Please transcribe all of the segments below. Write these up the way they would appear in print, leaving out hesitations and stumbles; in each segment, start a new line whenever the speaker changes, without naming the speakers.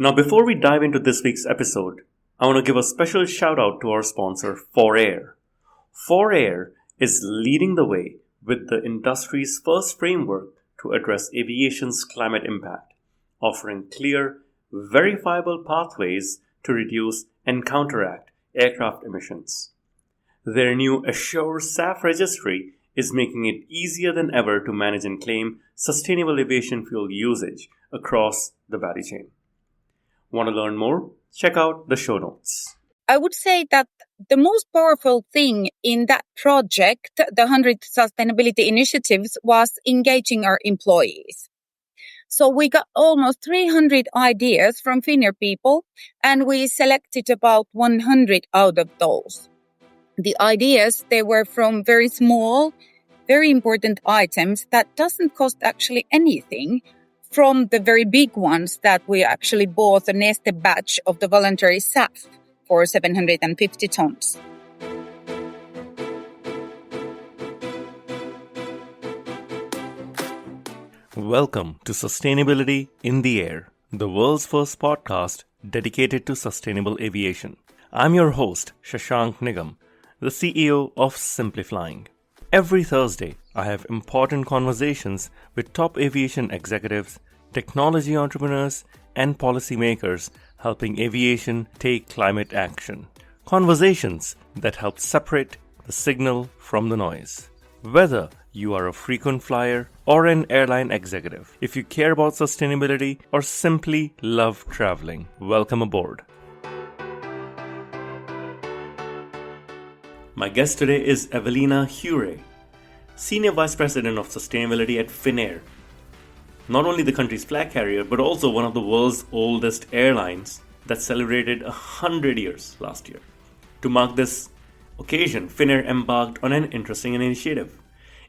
Now, before we dive into this week's episode, I want to give a special shout out to our sponsor, Finnair. Finnair is leading the way with the industry's first framework to address aviation's climate impact, offering clear, verifiable pathways to reduce and counteract aircraft emissions. Their new Assure SAF registry is making it easier than ever to manage and claim sustainable aviation fuel usage across the value chain. Want to learn more? Check out the show notes.
I would say that the most powerful thing in that project, the 100 sustainability initiatives, was engaging our employees. So we got almost 300 ideas from Finnair people, and we selected about 100 out of those. The ideas, they were from very small, very important items that doesn't cost actually anything, from the very big ones that we actually bought a nested batch of the voluntary SAF for 750 tons.
Welcome to Sustainability in the Air, the world's first podcast dedicated to sustainable aviation. I'm your host, Shashank Nigam, the CEO of Simplifying. Every Thursday, I have important conversations with top aviation executives, technology entrepreneurs, and policymakers helping aviation take climate action. Conversations that help separate the signal from the noise. Whether you are a frequent flyer or an airline executive, if you care about sustainability or simply love traveling, welcome aboard. My guest today is Evelina Huurre, Senior Vice President of Sustainability at Finnair. Not only the country's flag carrier, but also one of the world's oldest airlines that celebrated 100 years last year. To mark this occasion, Finnair embarked on an interesting initiative,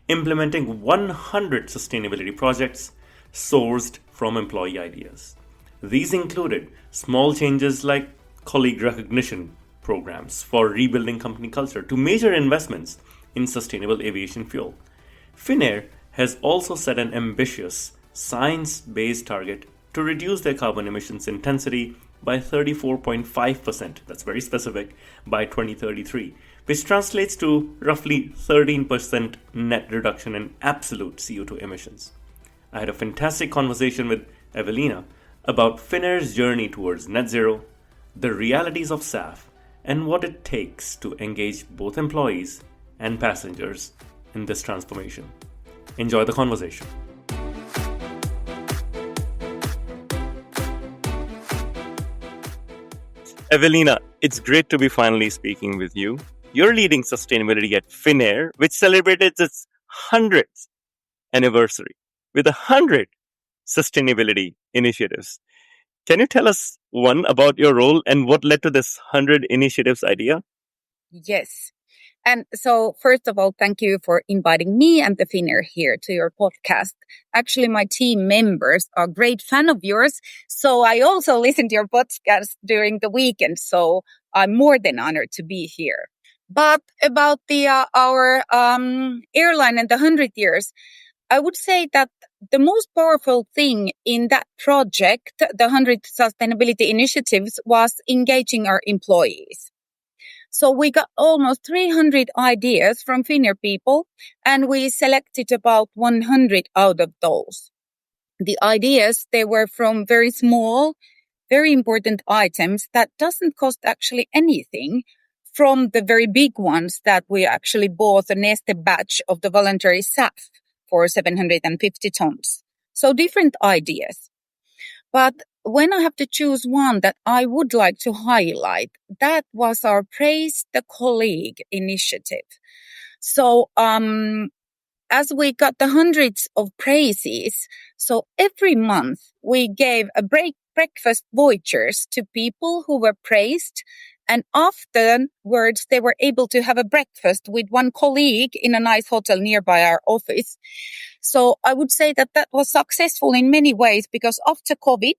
implementing 100 sustainability projects sourced from employee ideas. These included small changes like colleague recognition programs for rebuilding company culture to major investments in sustainable aviation fuel. Finnair has also set an ambitious science-based target to reduce their carbon emissions intensity by 34.5%, that's very specific, by 2033, which translates to roughly 13% net reduction in absolute CO2 emissions. I had a fantastic conversation with Evelina about Finnair's journey towards net zero, the realities of SAF, and what it takes to engage both employees and passengers in this transformation. Enjoy the conversation. Evelina, it's great to be finally speaking with you. You're leading sustainability at Finnair, which celebrated its 100th anniversary with 100 sustainability initiatives. Can you tell us one about your role and what led to this 100 initiatives idea?
Yes. And so, first of all, thank you for inviting me and the Finnair here to your podcast. Actually, my team members are a great fan of yours. So I also listen to your podcast during the weekend. So I'm more than honored to be here. But about our airline and the 100 years, I would say that the most powerful thing in that project, the 100 sustainability initiatives, was engaging our employees. So we got almost 300 ideas from Finnair people, and we selected about 100 out of those. The ideas, they were from very small, very important items that doesn't cost actually anything, from the very big ones that we actually bought a nested batch of the voluntary SAF for 750 tons. So different ideas. But when I have to choose one that I would like to highlight, that was our Praise the Colleague initiative. So as we got the hundreds of praises, so every month we gave a breakfast vouchers to people who were praised, and afterwards they were able to have a breakfast with one colleague in a nice hotel nearby our office. So I would say that that was successful in many ways, because after COVID,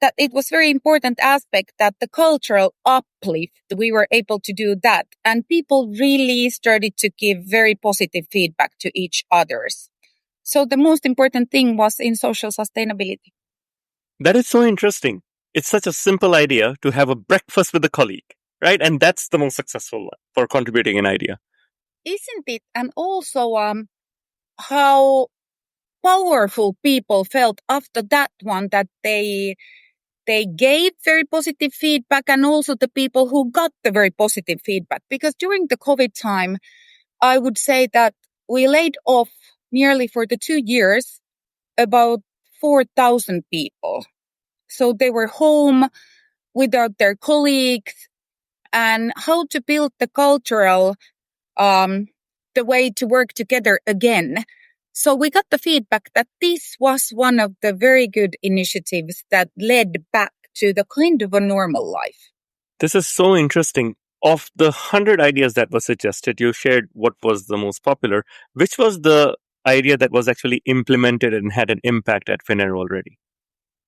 that it was very important aspect that the cultural uplift, we were able to do that. And people really started to give very positive feedback to each others. So the most important thing was in social sustainability.
That is so interesting. It's such a simple idea to have a breakfast with a colleague, right? And that's the most successful one for contributing an idea.
Isn't it? And also how powerful people felt after that one, that they gave very positive feedback, and also the people who got the very positive feedback. Because during the COVID time, I would say that we laid off nearly for the 2 years about 4,000 people. So they were home without their colleagues, and how to build the cultural, the way to work together again. So we got the feedback that this was one of the very good initiatives that led back to the kind of a normal life.
This is so interesting. Of the 100 ideas that were suggested, you shared what was the most popular. Which was the idea that was actually implemented and had an impact at Finnair already?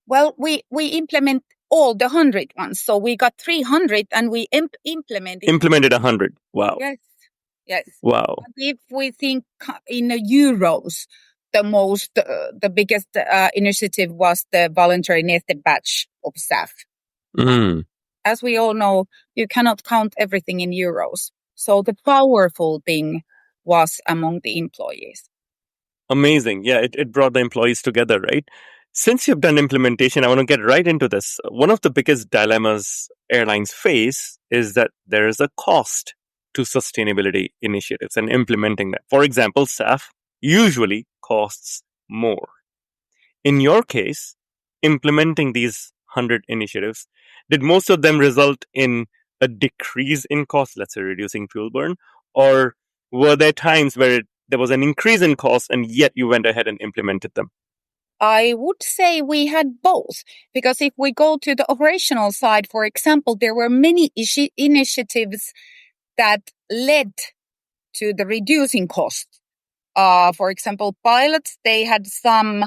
Well, we implement all the 100 ones. So we got 300 and we implemented.
Implemented 100. Wow.
Yes.
Wow.
But if we think in euros, the biggest initiative was the voluntary nested batch of staff.
Mm.
As we all know, you cannot count everything in euros. So the powerful thing was among the employees.
Amazing. Yeah, it brought the employees together, right? Since you've done implementation, I want to get right into this. One of the biggest dilemmas airlines face is that there is a cost to sustainability initiatives and implementing that. For example, staff usually costs more. In your case, implementing these 100 initiatives, did most of them result in a decrease in cost, let's say reducing fuel burn? Or were there times where there was an increase in cost and yet you went ahead and implemented them?
I would say we had both, because if we go to the operational side, for example, there were many initiatives that led to the reducing cost. For example, pilots, they had some,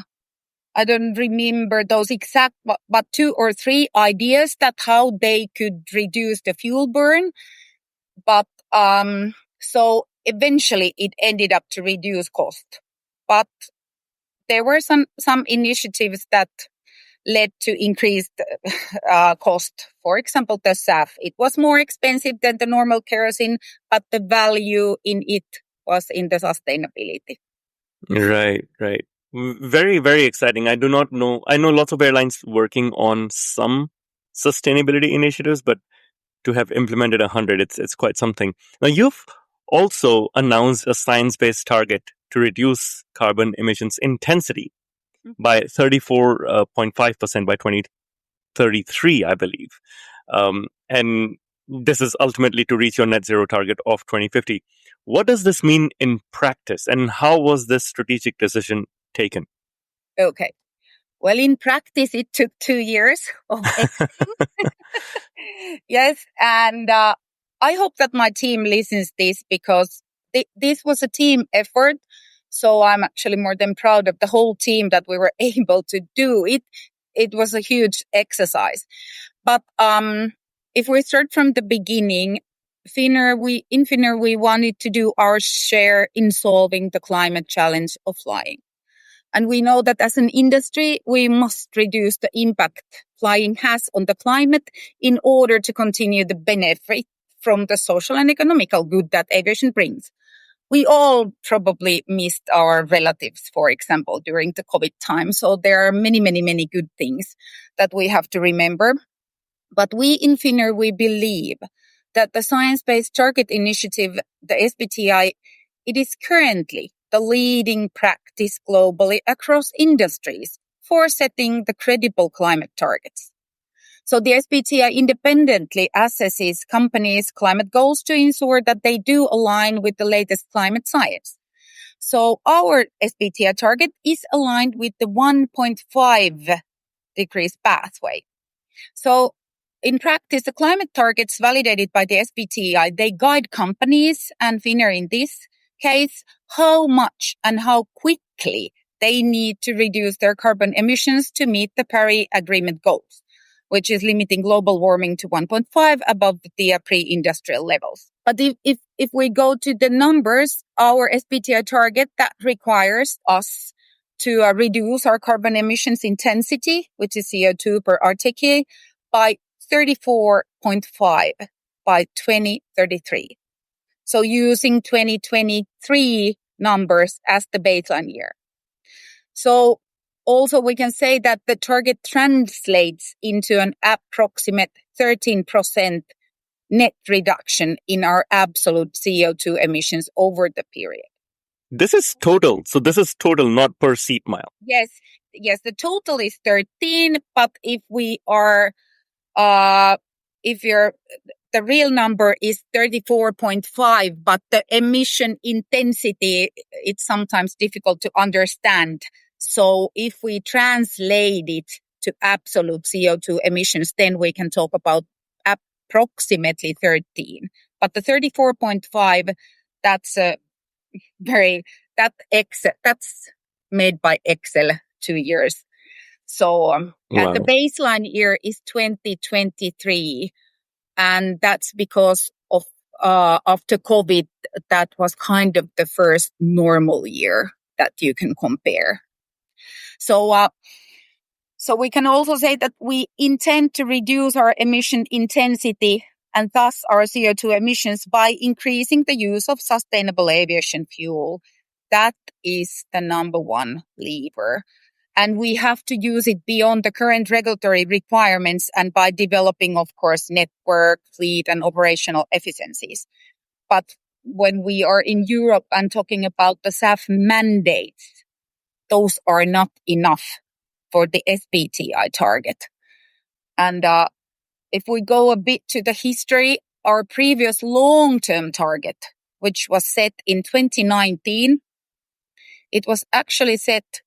I don't remember those exact, but 2 or 3 ideas that how they could reduce the fuel burn. But so eventually it ended up to reduce cost. But there were some initiatives that led to increased cost. For example, the SAF. It was more expensive than the normal kerosene, but the value in it was in the sustainability.
Right. Very, very exciting. I do not know. I know lots of airlines working on some sustainability initiatives, but to have implemented 100, it's quite something. Now, you've also announced a science-based target to reduce carbon emissions intensity by 34.5% by 2033, I believe. And this is ultimately to reach your net zero target of 2050. What does this mean in practice, and how was this strategic decision taken?
Okay. Well, in practice, it took 2 years of editing. Yes. And I hope that my team listens this, because this was a team effort. So I'm actually more than proud of the whole team that we were able to do it. It was a huge exercise. But if we start from the beginning, in Finnair, we wanted to do our share in solving the climate challenge of flying. And we know that as an industry, we must reduce the impact flying has on the climate in order to continue the benefit from the social and economical good that aviation brings. We all probably missed our relatives, for example, during the COVID time. So there are many, many, many good things that we have to remember. But we in Finnair, we believe that the Science-Based Target Initiative, the SBTI, it is currently the leading practice globally across industries for setting the credible climate targets. So the SBTI independently assesses companies' climate goals to ensure that they do align with the latest climate science. So our SBTI target is aligned with the 1.5 degrees pathway. So in practice, the climate targets validated by the SBTI, they guide companies, and Finnair in this case, how much and how quickly they need to reduce their carbon emissions to meet the Paris Agreement goals, which is limiting global warming to 1.5 above the pre-industrial levels. But if we go to the numbers, our SBTI target that requires us to reduce our carbon emissions intensity, which is CO2 per RTK, by 34.5 by 2033. So using 2023 numbers as the baseline year. So also we can say that the target translates into an approximate 13% net reduction in our absolute CO2 emissions over the period.
This is total. So this is total, not per seat mile.
Yes, the total is 13, but if the real number is 34.5, but the emission intensity, it's sometimes difficult to understand. So if we translate it to absolute CO2 emissions, then we can talk about approximately 13. But the 34.5, that's that's made by Excel 2 years. So
Wow.
the baseline year is 2023. And that's because of after COVID, that was kind of the first normal year that you can compare. So we can also say that we intend to reduce our emission intensity and thus our CO2 emissions by increasing the use of sustainable aviation fuel. That is the number one lever. And we have to use it beyond the current regulatory requirements and by developing, of course, network, fleet, and operational efficiencies. But when we are in Europe and talking about the SAF mandates, those are not enough for the SBTI target. And if we go a bit to the history, our previous long-term target, which was set in 2019, it was actually set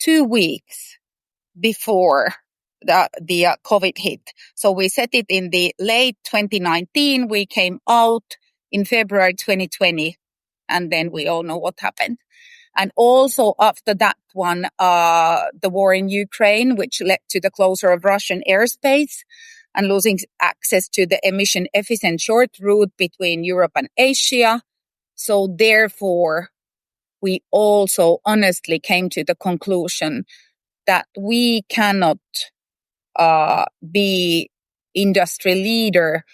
2 weeks before the COVID hit. So we set it in the late 2019. We came out in February 2020, and then we all know what happened. And also after that one, the war in Ukraine, which led to the closure of Russian airspace and losing access to the emission efficient short route between Europe and Asia. So therefore, we also honestly came to the conclusion that we cannot be industry leader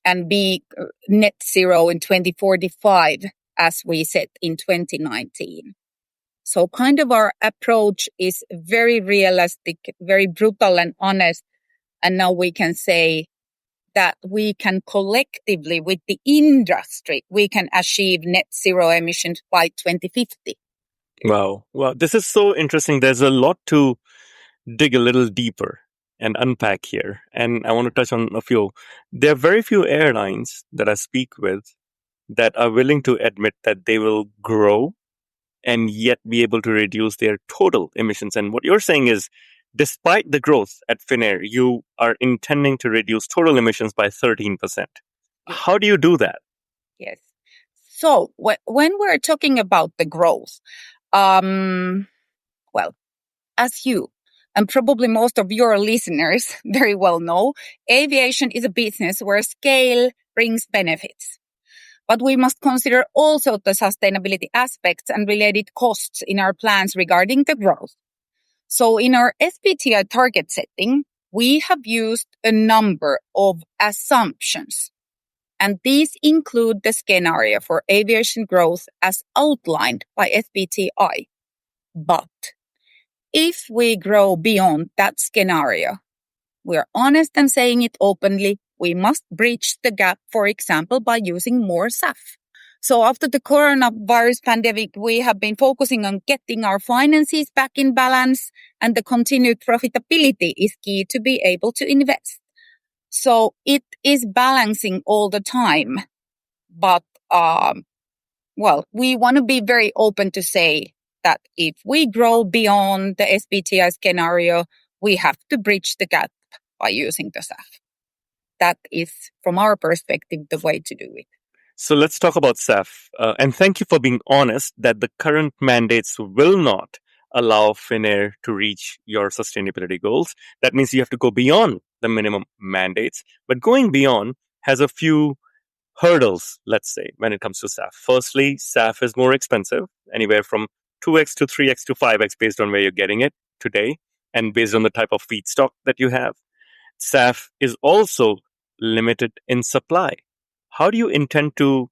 and be net zero in 2045 as we set in 2019. So kind of our approach is very realistic, very brutal and honest. And now we can say that we can collectively with the industry, we can achieve net zero emissions by 2050.
Wow. Wow. This is so interesting. There's a lot to dig a little deeper and unpack here. And I want to touch on a few. There are very few airlines that I speak with that are willing to admit that they will grow and yet be able to reduce their total emissions. And what you're saying is, despite the growth at Finnair, you are intending to reduce total emissions by 13%.
Yes.
How do you do that?
Yes. So when we're talking about the growth, well, as you and probably most of your listeners very well know, aviation is a business where scale brings benefits. But we must consider also the sustainability aspects and related costs in our plans regarding the growth. So in our SBTI target setting, we have used a number of assumptions. And these include the scenario for aviation growth as outlined by SBTI. But if we grow beyond that scenario, we're honest and saying it openly, we must bridge the gap, for example, by using more SAF. So after the coronavirus pandemic, we have been focusing on getting our finances back in balance, and the continued profitability is key to be able to invest. So it is balancing all the time. But, we want to be very open to say that if we grow beyond the SBTI scenario, we have to bridge the gap by using the SAF. That is, from our perspective, the way to do it.
So let's talk about SAF. And thank you for being honest that the current mandates will not allow Finnair to reach your sustainability goals. That means you have to go beyond the minimum mandates. But going beyond has a few hurdles, let's say, when it comes to SAF. Firstly, SAF is more expensive, anywhere from 2x to 3x to 5x based on where you're getting it today and based on the type of feedstock that you have. SAF is also limited in supply. How do you intend to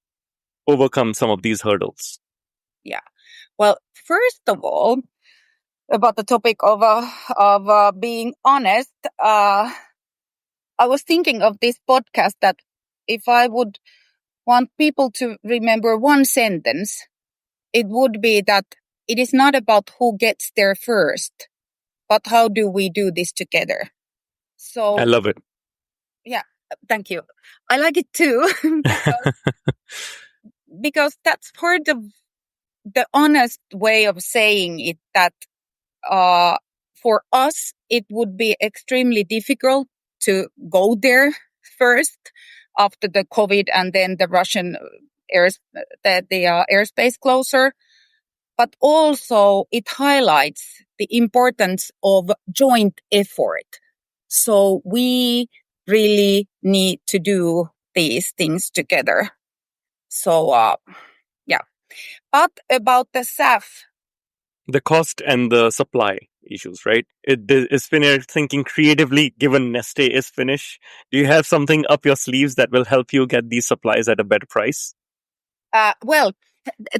overcome some of these hurdles?
Yeah. Well, first of all, about the topic of being honest, I was thinking of this podcast that if I would want people to remember one sentence, it would be that it is not about who gets there first, but how do we do this together?
I
So,
love it.
yeah, thank you. I like it too because that's part of the honest way of saying it, that for us, it would be extremely difficult to go there first after the COVID and then the Russian airspace closure. But also it highlights the importance of joint effort. So we really need to do these things together. So, yeah. But about the SAF,
The cost and the supply issues, right? Is Finnair thinking creatively given Neste is Finnish? Do you have something up your sleeves that will help you get these supplies at a better price?
well,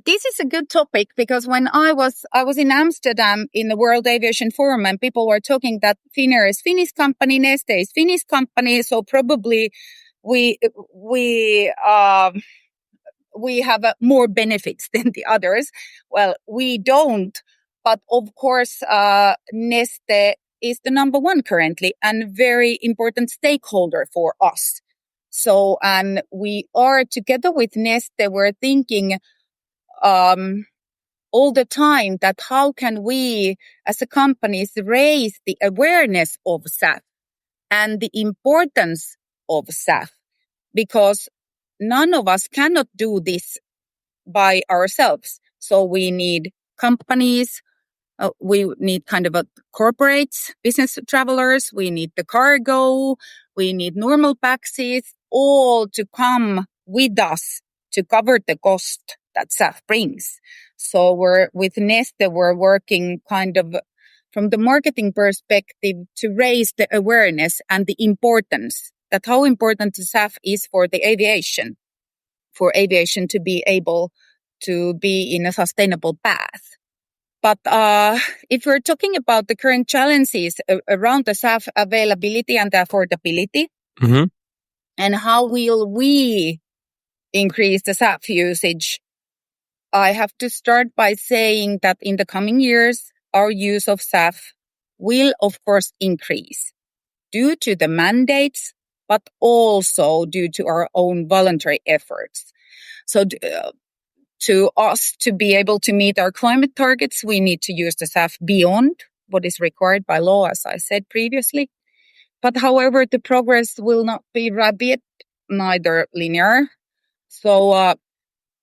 this is a good topic because when I was in Amsterdam in the World Aviation Forum and people were talking that Finnair is Finnish company, Neste is Finnish company, so probably we have more benefits than the others. Well, we don't, but of course, Neste is the number one currently and very important stakeholder for us. So, and we are together with Neste, we're thinking all the time that how can we as a companies raise the awareness of SAF and the importance of SAF, because none of us cannot do this by ourselves. So we need companies, we need kind of a corporates, business travelers, we need the cargo, we need normal taxis, all to come with us to cover the cost that SAF brings. So with Neste, we're working kind of from the marketing perspective to raise the awareness and the importance, that how important the SAF is for aviation to be able to be in a sustainable path. But if we're talking about the current challenges around the SAF availability and the affordability,
Mm-hmm.
and how will we increase the SAF usage, I have to start by saying that in the coming years, our use of SAF will, of course, increase due to the mandates, but also due to our own voluntary efforts. So to us to be able to meet our climate targets, we need to use the SAF beyond what is required by law, as I said previously. But however, the progress will not be rapid, neither linear. So,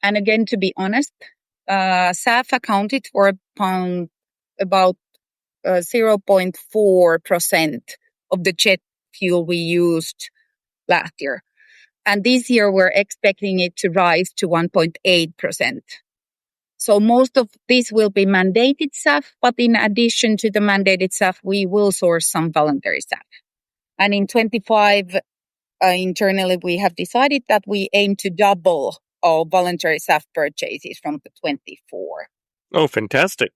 and again, to be honest, SAF accounted for about 0.4% of the jet fuel we used last year. And this year, we're expecting it to rise to 1.8%. So most of this will be mandated SAF, but in addition to the mandated SAF, we will source some voluntary SAF. And in 25, internally, we have decided that we aim to double our voluntary SAF purchases from the 24.
Oh, fantastic.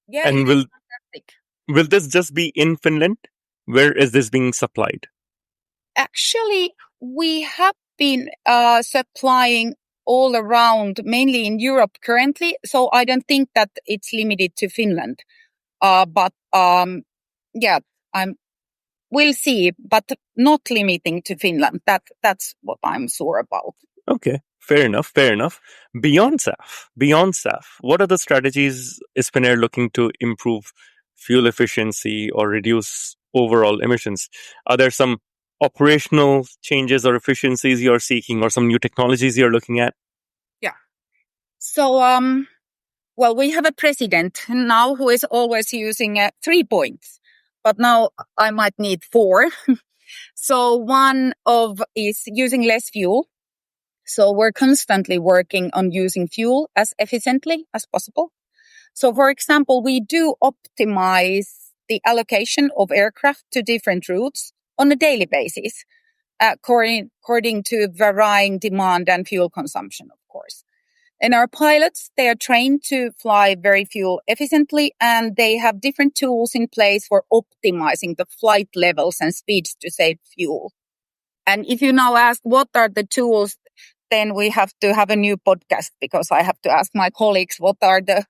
Yeah,
And
it is fantastic.
will this just be in Finland? Where is this being supplied?
Actually, we have been supplying all around, mainly in Europe currently. So I don't think that it's limited to Finland. But yeah, we'll see, but not limiting to Finland. That's what I'm sure about.
Okay, fair enough, fair enough. Beyond SAF, what are the strategies is Finnair looking to improve fuel efficiency or reduce overall emissions? Are there some operational changes or efficiencies you're seeking or some new technologies you're looking at?
Yeah. So, well, we have a president now who is always using 3 points, but now I might need 4. So one of is using less fuel. So we're constantly working on using fuel as efficiently as possible. So for example, we do optimize the allocation of aircraft to different routes. on a daily basis, according to varying demand and fuel consumption, of course. And our pilots, they are trained to fly very fuel efficiently, and they have different tools in place for optimizing the flight levels and speeds to save fuel. And if you now ask what are the tools, then we have to have a new podcast, because I have to ask my colleagues what are the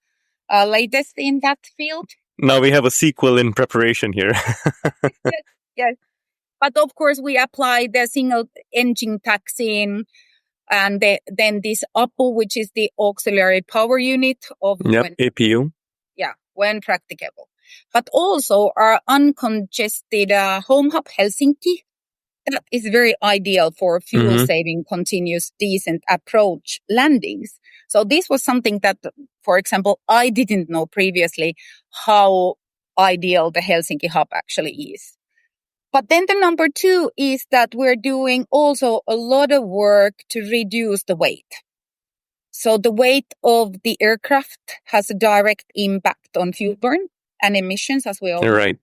latest in that field.
Now we have a sequel in preparation here.
Yes. But of course, we apply the single engine taxiing, and then this APU, which is the auxiliary power unit of
APU.
Yeah, when practicable. But also our uncongested home hub Helsinki, that is very ideal for fuel-saving, continuous, decent approach landings. So this was something that, for example, I didn't know previously how ideal the Helsinki hub actually is. But then the number 2 is that we're doing also a lot of work to reduce the weight. So the weight of the aircraft has a direct impact on fuel burn and emissions, as we all know.
Right.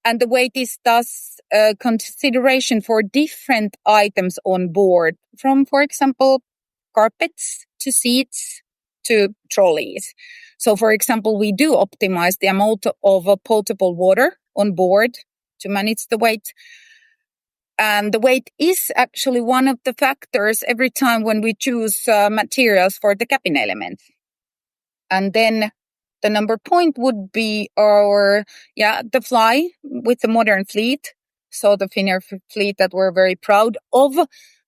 And the weight is thus a consideration for different items on board, from, for example, carpets to seats to trolleys. So, for example, we do optimize the amount of potable water on board to manage the weight. And the weight is actually one of the factors every time when we choose materials for the cabin elements. And then the number point would be the fly with the modern fleet. So the Finnair fleet that we're very proud of.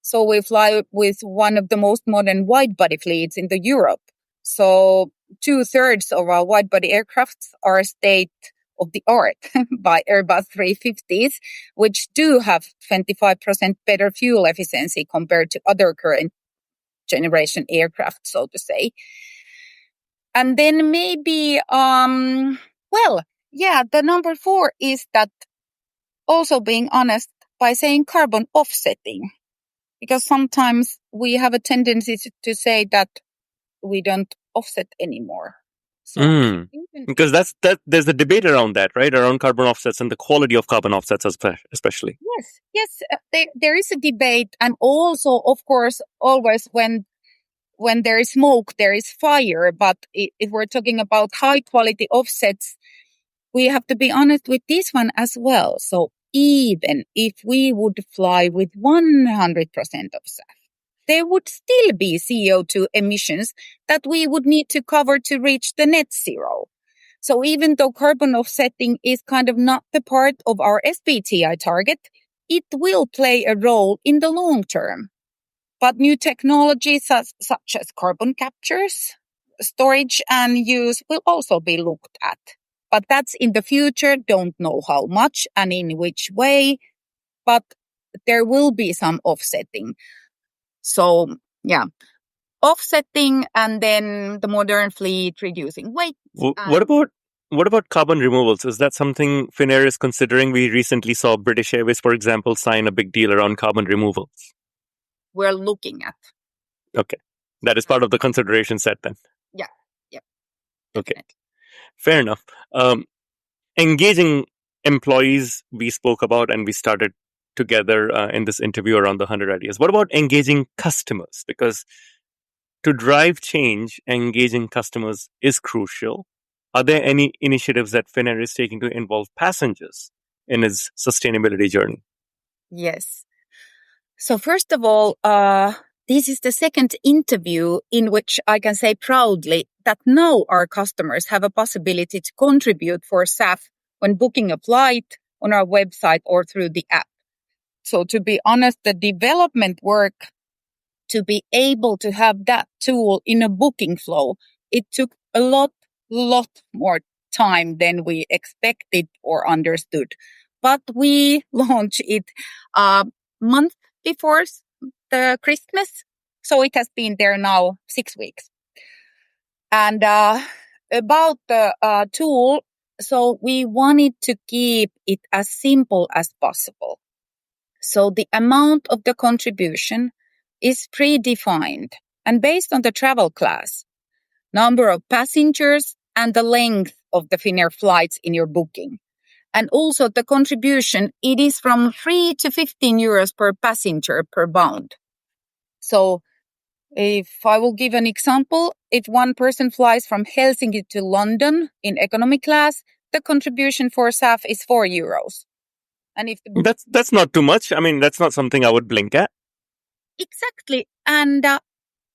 So we fly with one of the most modern wide-body fleets in the Europe. So 2/3 of our wide-body aircrafts are state-of-the-art by Airbus 350s, which do have 25% better fuel efficiency compared to other current generation aircraft, so to say. And then maybe, the number 4 is that also being honest by saying carbon offsetting, because sometimes we have a tendency to say that we don't offset anymore. So
because there's a debate around that, right? Around carbon offsets and the quality of carbon offsets, especially.
Yes, there is a debate, and also, of course, always when there is smoke, there is fire. But if we're talking about high quality offsets, we have to be honest with this one as well. So even if we would fly with 100% of SAF, there would still be CO2 emissions that we would need to cover to reach the net zero. So even though carbon offsetting is kind of not the part of our SBTi target, it will play a role in the long term. But new technologies such as carbon captures, storage and use will also be looked at. But that's in the future. Don't know how much and in which way, but there will be some offsetting. So, offsetting, and then the modern fleet reducing weight.
What about carbon removals? Is that something Finnair is considering? We recently saw British Airways, for example, sign a big deal around carbon removals.
We're looking at.
Okay. That is part of the consideration set then.
Yeah.
Okay. Fair enough. Engaging employees we spoke about, and we started together in this interview around the 100 ideas. What about engaging customers? Because to drive change, engaging customers is crucial. Are there any initiatives that Finnair is taking to involve passengers in its sustainability journey?
Yes. So first of all, this is the second interview in which I can say proudly that now our customers have a possibility to contribute for SAF when booking a flight on our website or through the app. So to be honest, the development work to be able to have that tool in a booking flow, it took a lot more time than we expected or understood. But we launched it a month before the Christmas. So it has been there now 6 weeks. And about the tool, so we wanted to keep it as simple as possible. So the amount of the contribution is predefined and based on the travel class, number of passengers, and the length of the Finnair flights in your booking. And also the contribution, it is from 3 to 15 euros per passenger per bound. So if I will give an example, if one person flies from Helsinki to London in economy class, the contribution for SAF is 4 euros. And if
that's not too much. I mean, that's not something I would blink at.
Exactly. And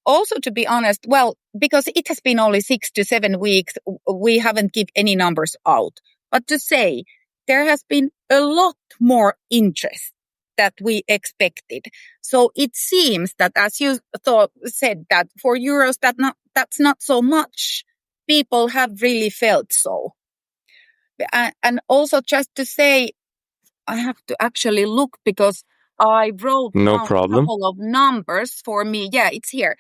also, to be honest, well, because it has been only 6 to 7 weeks, we haven't given any numbers out. But to say, there has been a lot more interest that we expected. So it seems that, as you said, that for euros, that's not so much. People have really felt so. And also, just to say, I have to actually look because I wrote
No
down
problem.
a couple of numbers for me. Yeah, it's here.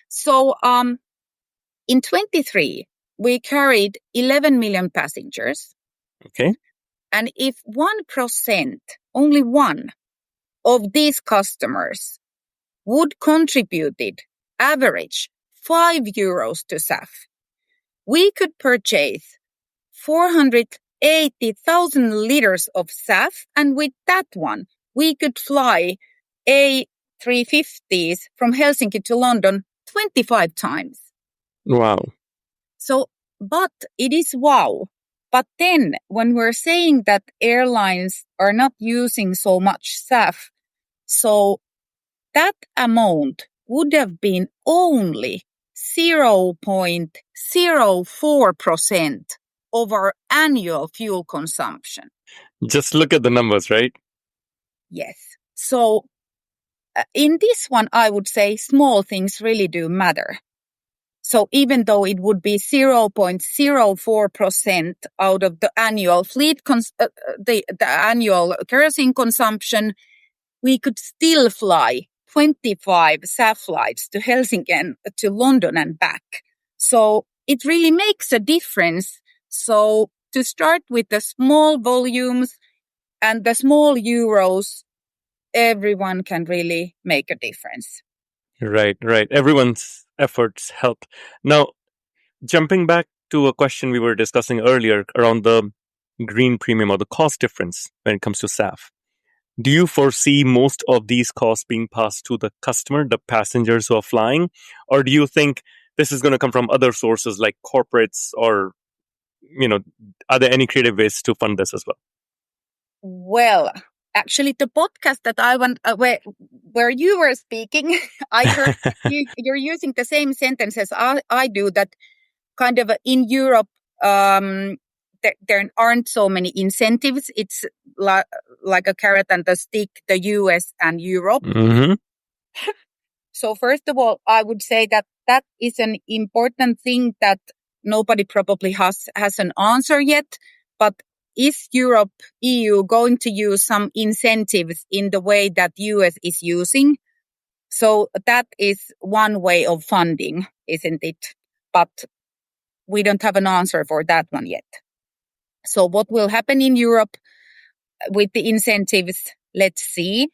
So in 23, we carried 11 million passengers.
Okay.
And if 1%, only one of these customers would contributed average 5 euros to SAF, we could purchase 480,000 liters of SAF. And with that one, we could fly A350s from Helsinki to London 25 times.
Wow.
So, but it is wow. But then when we're saying that airlines are not using so much SAF, so that amount would have been only 0.04% of our annual fuel consumption.
Just look at the numbers, right?
Yes. So in this one, I would say small things really do matter. So even though it would be 0.04% out of the annual the annual kerosene consumption, we could still fly 25 SAF flights to Helsinki and to London and back. So it really makes a difference. So to start with the small volumes and the small euros, everyone can really make a difference.
Right. Everyone's efforts help. Now, jumping back to a question we were discussing earlier around the green premium or the cost difference when it comes to SAF. Do you foresee most of these costs being passed to the customer, the passengers who are flying? Or do you think this is going to come from other sources like corporates or, are there any creative ways to fund this as well?
Well, actually, the podcast that I went where you were speaking, I heard you're using the same sentences I do. That kind of in Europe, there aren't so many incentives. It's like a carrot and a stick. The US and Europe.
Mm-hmm.
So first of all, I would say that is an important thing that nobody probably has an answer yet. But is Europe, EU going to use some incentives in the way that US is using? So that is one way of funding, isn't it? But we don't have an answer for that one yet. So what will happen in Europe with the incentives? Let's see.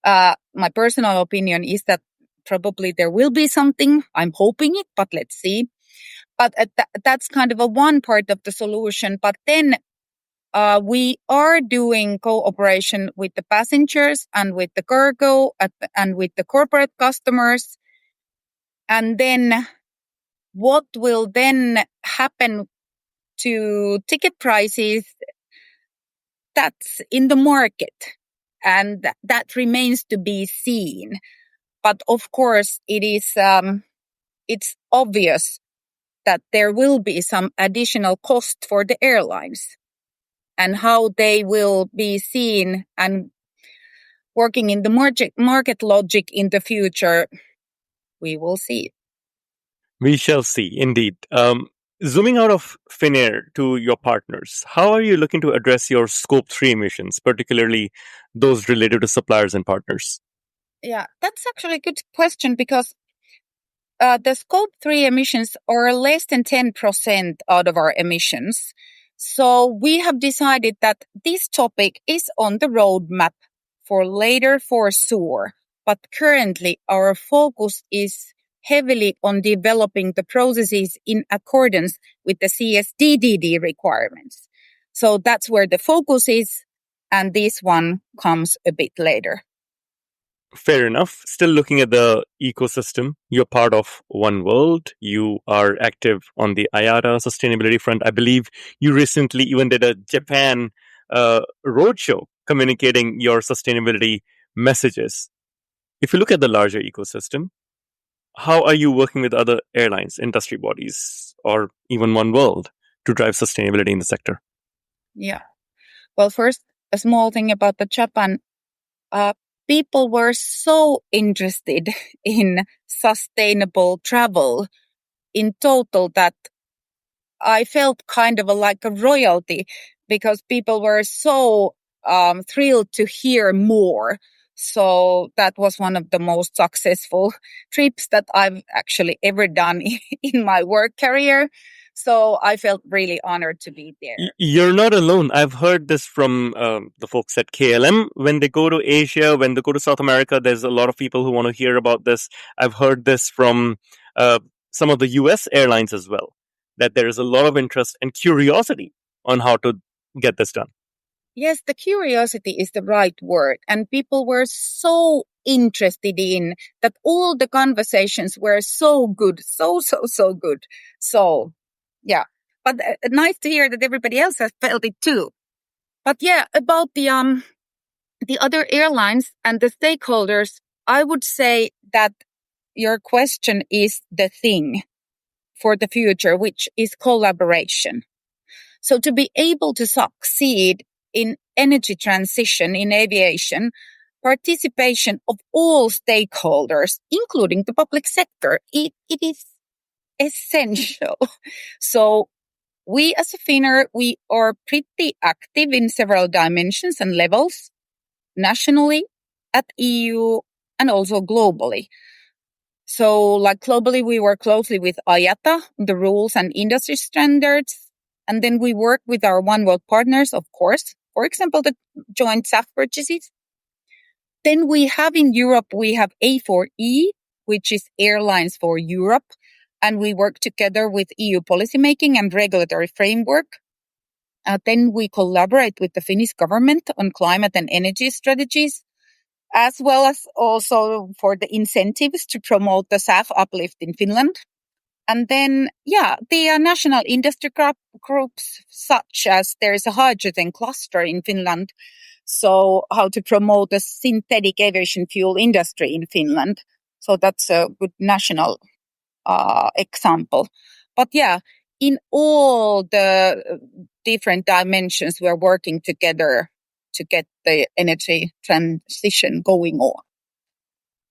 My personal opinion is that probably there will be something. I'm hoping it, but let's see. But that's kind of a one part of the solution. But then we are doing cooperation with the passengers and with the cargo and with the corporate customers. And then what will then happen to ticket prices? That's in the market. And that remains to be seen. But of course, it is it's obvious that there will be some additional cost for the airlines, and how they will be seen and working in the market logic in the future, we will see.
We shall see, indeed. Zooming out of Finnair to your partners, how are you looking to address your Scope 3 emissions, particularly those related to suppliers and partners?
Yeah, that's actually a good question, because the Scope 3 emissions are less than 10% out of our emissions. So we have decided that this topic is on the roadmap for later for sure. But currently our focus is heavily on developing the processes in accordance with the CSDDD requirements. So that's where the focus is. And this one comes a bit later.
Fair enough. Still looking at the ecosystem, you're part of One World. You are active on the IATA sustainability front. I believe you recently even did a Japan roadshow communicating your sustainability messages. If you look at the larger ecosystem, how are you working with other airlines, industry bodies, or even One World to drive sustainability in the sector?
Yeah. Well, first, a small thing about the Japan. People were so interested in sustainable travel in total that I felt kind of like a royalty because people were so thrilled to hear more. So that was one of the most successful trips that I've actually ever done in my work career. So I felt really honored to be there.
You're not alone. I've heard this from the folks at KLM. When they go to Asia, when they go to South America, there's a lot of people who want to hear about this. I've heard this from some of the US airlines as well, that there is a lot of interest and curiosity on how to get this done.
Yes, the curiosity is the right word. And people were so interested in that all the conversations were so good, so good. So, yeah. But nice to hear that everybody else has felt it too. But yeah, about the other airlines and the stakeholders, I would say that your question is the thing for the future, which is collaboration. So to be able to succeed in energy transition in aviation, participation of all stakeholders, including the public sector, it is essential. So we as a Finnair, we are pretty active in several dimensions and levels, nationally, at EU, and also globally. So like globally, we work closely with IATA, the rules and industry standards. And then we work with our One World partners, of course. For example, the joint SAF purchases. Then we have in Europe, we have A4E, which is Airlines for Europe. And we work together with EU policymaking and regulatory framework. Then we collaborate with the Finnish government on climate and energy strategies, as well as also for the incentives to promote the SAF uplift in Finland. And then, the national industry groups, such as there is a hydrogen cluster in Finland. So how to promote the synthetic aviation fuel industry in Finland. So that's a good national example. But in all the different dimensions, we're working together to get the energy transition going on.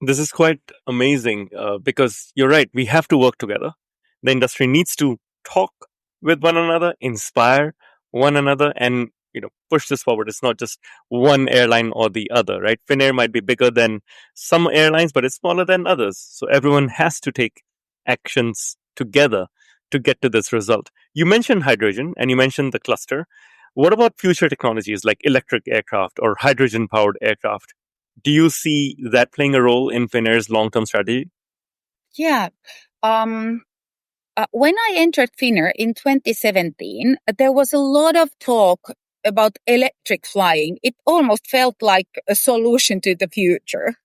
This is quite amazing because you're right. We have to work together. The industry needs to talk with one another, inspire one another, and push this forward. It's not just one airline or the other, right? Finnair might be bigger than some airlines, but it's smaller than others. So everyone has to take actions together to get to this result. You mentioned hydrogen and you mentioned the cluster. What about future technologies like electric aircraft or hydrogen powered aircraft? Do you see that playing a role in Finnair's long-term strategy?
Yeah. When I entered Finnair in 2017, there was a lot of talk about electric flying. It almost felt like a solution to the future.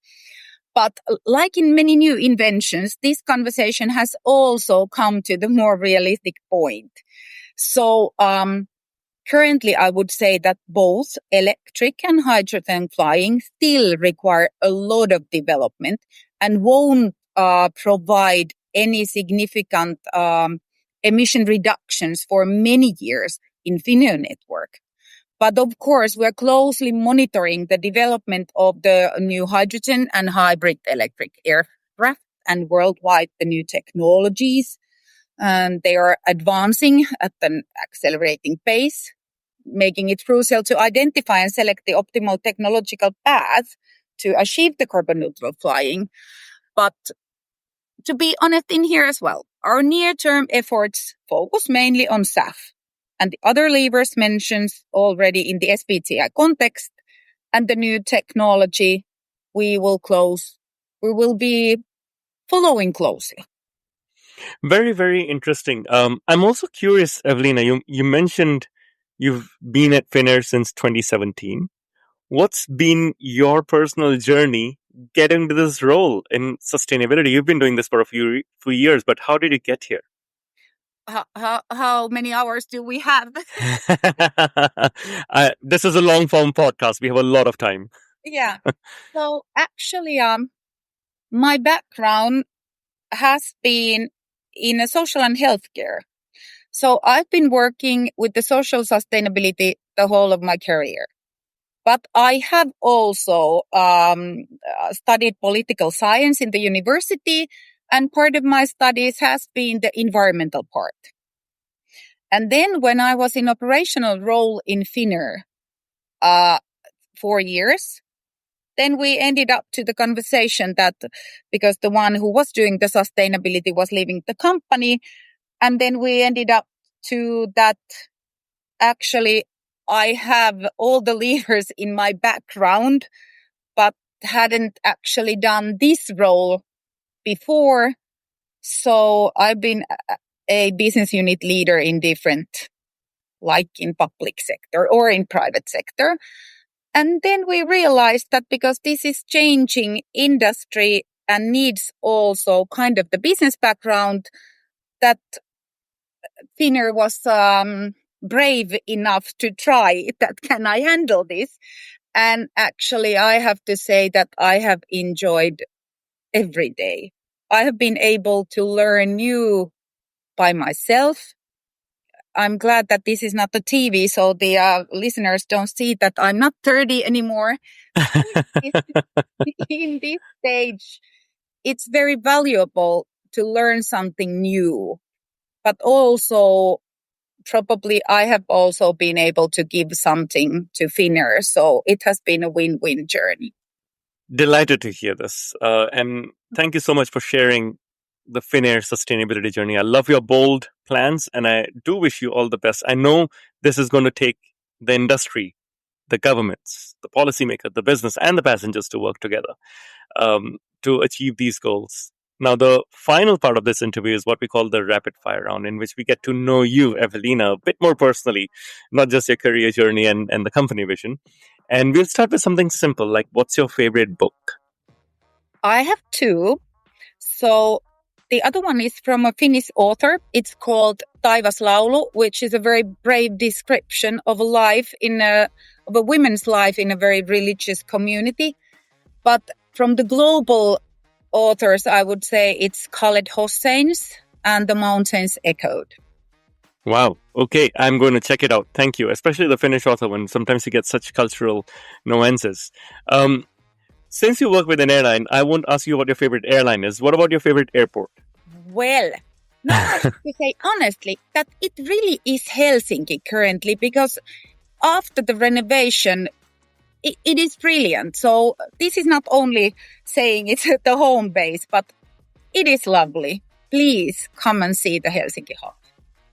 But like in many new inventions, this conversation has also come to the more realistic point. So currently, I would say that both electric and hydrogen flying still require a lot of development and won't provide any significant emission reductions for many years in Finnair network. But of course, we're closely monitoring the development of the new hydrogen and hybrid electric aircraft and worldwide the new technologies. And they are advancing at an accelerating pace, making it crucial to identify and select the optimal technological path to achieve the carbon neutral flying. But to be honest in here as well, our near-term efforts focus mainly on SAF and the other levers mentioned already in the SBTI context and the new technology we will be following closely.
Very, very interesting. I'm also curious, Evelina, you mentioned You've been at Finnair since 2017. What's been your personal journey getting to this role in sustainability? You've been doing this for a few years, but how did you get here?
How many hours do we have?
This is a long form podcast. We have a lot of time.
Yeah. So actually, my background has been in a social and healthcare. So I've been working with the social sustainability the whole of my career. But I have also studied political science in the university, and part of my studies has been the environmental part. And then when I was in operational role in Finnair 4 years, then we ended up to the conversation that because the one who was doing the sustainability was leaving the company, and then we ended up to that actually I have all the levers in my background, but hadn't actually done this role before. So I've been a business unit leader in different, like in public sector or in private sector. And then we realized that because this is changing industry and needs also kind of the business background, that Finnair was brave enough to try that. Can I handle this? And actually, I have to say that I have enjoyed every day. I have been able to learn new by myself. I'm glad that this is not the TV, so the listeners don't see that I'm not 30 anymore. In this stage, it's very valuable to learn something new, but also probably I have also been able to give something to Finnair. So it has been a win-win journey.
Delighted to hear this. And thank you so much for sharing the Finnair sustainability journey. I love your bold plans and I do wish you all the best. I know this is going to take the industry, the governments, the policymakers, the business, and the passengers to work together to achieve these goals. Now, the final part of this interview is what we call the rapid fire round, in which we get to know you, Evelina, a bit more personally, not just your career journey and the company vision. And we'll start with something simple, like what's your favorite book?
I have two. So the other one is from a Finnish author. It's called Taivaslaulu, which is a very brave description of a life of a women's life in a very religious community. But from the global authors, I would say it's Khaled Hossein's And the Mountains Echoed.
Wow. Okay, I'm going to check it out. Thank you. Especially the Finnish author one. Sometimes you get such cultural nuances. Since you work with an airline, I won't ask you what your favorite airline is. What about your favorite airport?
Well, now I have to say honestly that it really is Helsinki currently, because after the renovation, it is brilliant. So this is not only saying it's the home base, but it is lovely. Please come and see the Helsinki hub.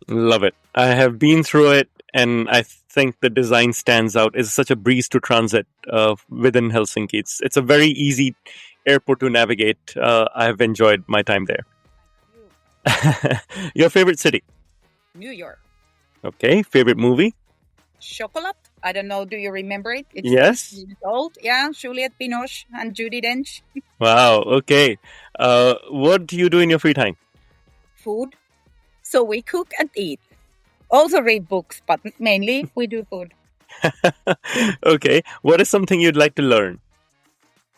Love it. I have been through it, and I think the design stands out. It's such a breeze to transit within Helsinki. It's a very easy airport to navigate. I have enjoyed my time there. Your favorite city?
New York.
Okay. Favorite movie?
Chocolat. I don't know. Do you remember it? It's
Yes.
years old. Yeah, Juliette Binoche and Judi Dench.
Wow. Okay. What do you do in your free time?
Food. So we cook and eat. Also read books, but mainly we do food.
Okay. What is something you'd like to learn?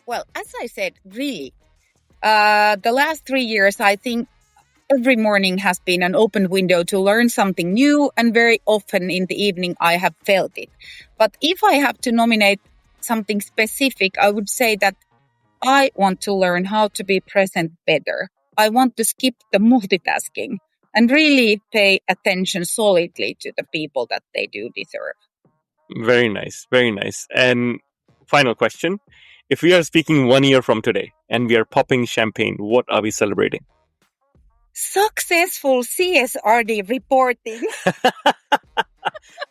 Well, as I said, really, the last 3 years, I think every morning has been an open window to learn something new, and very often in the evening I have felt it. But if I have to nominate something specific, I would say that I want to learn how to be present better. I want to skip the multitasking and really pay attention solidly to the people that they do deserve.
Very nice. Very nice. And final question. If we are speaking 1 year from today and we are popping champagne, what are we celebrating?
Successful CSRD reporting.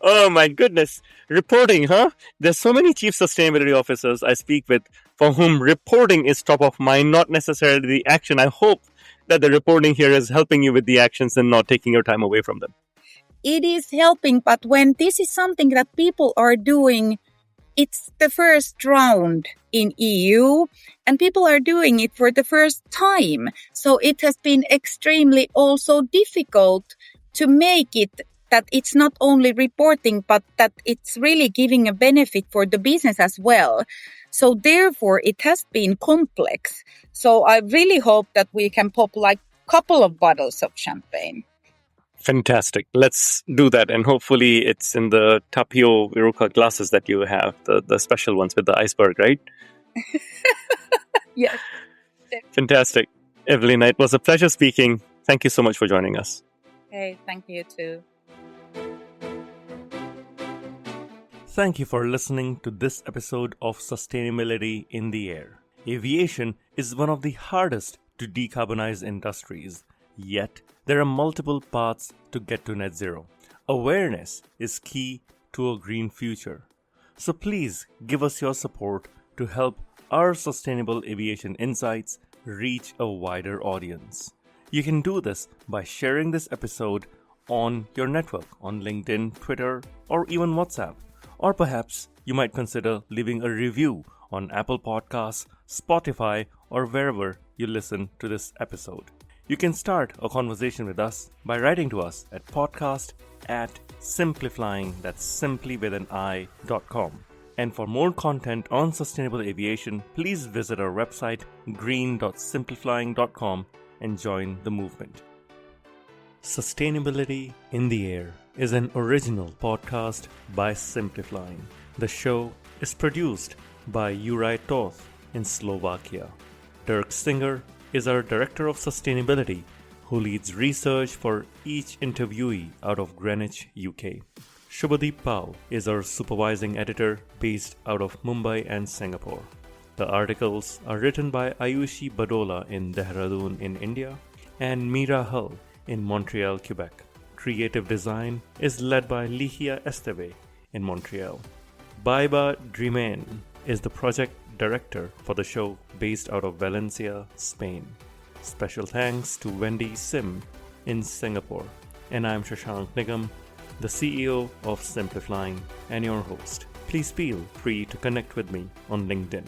Oh my goodness. Reporting, huh? There's so many chief sustainability officers I speak with for whom reporting is top of mind, not necessarily the action. I hope that the reporting here is helping you with the actions and not taking your time away from them.
it is helping. But when this is something that people are doing, it's the first round in EU and people are doing it for the first time. So it has been extremely also difficult to make it that it's not only reporting, but that it's really giving a benefit for the business as well. So therefore, it has been complex. So I really hope that we can pop like a couple of bottles of champagne.
Fantastic. Let's do that. And hopefully it's in the Tapio Viruka glasses that you have, the special ones with the iceberg, right?
Yes.
Fantastic. Evelina, it was a pleasure speaking. Thank you so much for joining us.
Hey, thank you too.
Thank you for listening to this episode of Sustainability in the Air. Aviation is one of the hardest to decarbonize industries, yet there are multiple paths to get to net zero. Awareness is key to a green future. So please give us your support to help our sustainable aviation insights reach a wider audience. You can do this by sharing this episode on your network, on LinkedIn, Twitter, or even WhatsApp. Or perhaps you might consider leaving a review on Apple Podcasts, Spotify, or wherever you listen to this episode. You can start a conversation with us by writing to us at podcast@simplifying, that's simply with an i.com. And for more content on sustainable aviation, please visit our website green.simplifying.com and join the movement. Sustainability in the Air is an original podcast by Simplifying. The show is produced by Huurre in Slovakia. Dirk Singer is our Director of Sustainability, who leads research for each interviewee out of Greenwich, UK. Shubhadeep Pal is our Supervising Editor based out of Mumbai and Singapore. The articles are written by Ayushi Badola in Dehradun in India and Meera Hull in Montreal, Quebec. Creative design is led by Lihia Esteve in Montreal. Baiba Drimen is the project director for the show based out of Valencia, Spain. Special thanks to Wendy Sim in Singapore. And I'm Shashank Nigam, the CEO of Simplifying and your host. Please feel free to connect with me on LinkedIn.